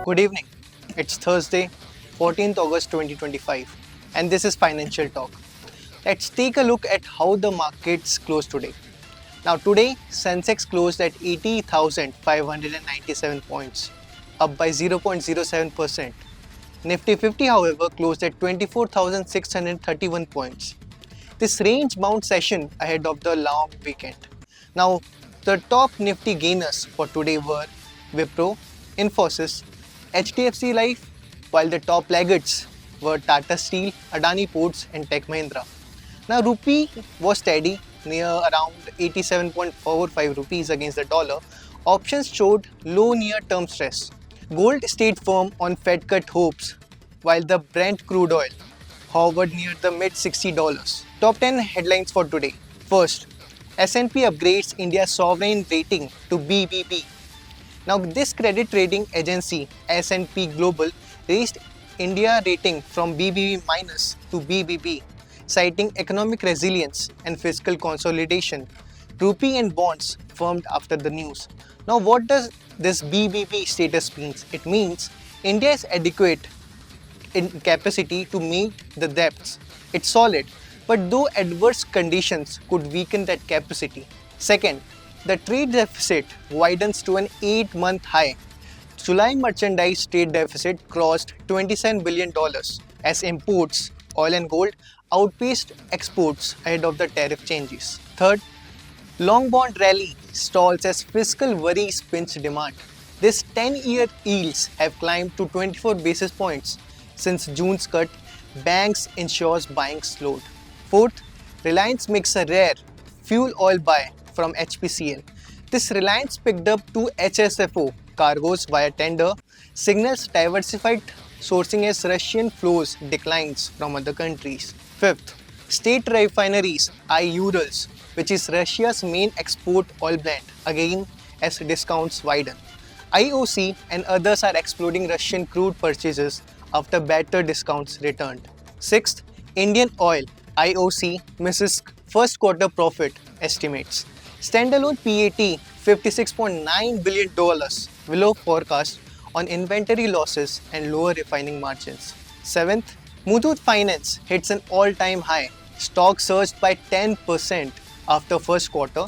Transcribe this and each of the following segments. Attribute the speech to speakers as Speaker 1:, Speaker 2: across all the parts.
Speaker 1: Good evening. It's Thursday, 14th August 2025, and this is Financial Talk. Let's take a look at how the markets closed today. Now, today, Sensex closed at 80,597 points, up by 0.07%. Nifty 50, however, closed at 24,631 points. This range-bound session ahead of the long weekend. Now, the top Nifty gainers for today were Wipro, Infosys, HDFC Life, while the top laggards were Tata Steel, Adani Ports and Tech Mahindra. Now, rupee was steady near around 87.45 rupees against the dollar. Options showed low near-term stress. Gold stayed firm on Fed cut hopes, while the Brent crude oil hovered near the mid $60. Top 10 headlines for today. First, S&P upgrades India's sovereign rating to BBB. Now, this credit rating agency, S&P Global, raised India rating from BBB minus to BBB, citing economic resilience and fiscal consolidation. Rupee and bonds firmed after the news. Now, what does this BBB status mean? It means India is adequate in capacity to meet the debts. It's solid, but though adverse conditions could weaken that capacity. Second, the trade deficit widens to an 8-month high. July merchandise trade deficit crossed $27 billion as imports, oil and gold, outpaced exports ahead of the tariff changes. Third, long bond rally stalls as fiscal worries pinch demand. This 10-year yields have climbed to 24 basis points since June's cut. Banks ensures buying slowed. Fourth, Reliance makes a rare fuel oil buy from HPCL. This Reliance picked up 2 HSFO cargoes via tender, signals diversified sourcing as Russian flows declines from other countries. Fifth, state refineries eye Urals, which is Russia's main export oil blend, again as discounts widen. IOC and others are exploring Russian crude purchases after better discounts returned. Sixth, Indian Oil IOC misses first quarter profit estimates. Standalone PAT $56.9 billion below forecast on inventory losses and lower refining margins. Seventh, Muthoot Finance hits an all-time high. Stock surged by 10% after first quarter,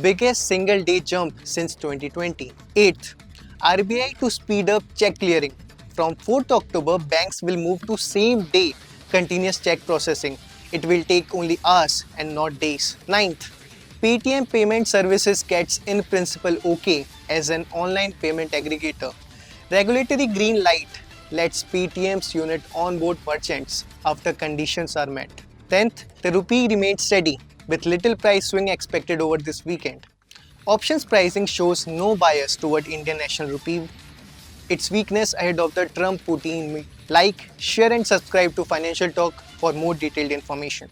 Speaker 1: biggest single-day jump since 2020. Eighth, RBI to speed up check clearing. From 4th October, banks will move to same-day continuous check processing. It will take only hours and not days. Ninth, Paytm Payment Services gets in principle OK as an online payment aggregator. Regulatory green light lets Paytm's unit onboard merchants after conditions are met. 10th, the rupee remains steady with little price swing expected over this weekend. Options pricing shows no bias toward Indian national rupee. Its weakness ahead of the Trump-Putin meet. Like, share and subscribe to Financial Talk for more detailed information.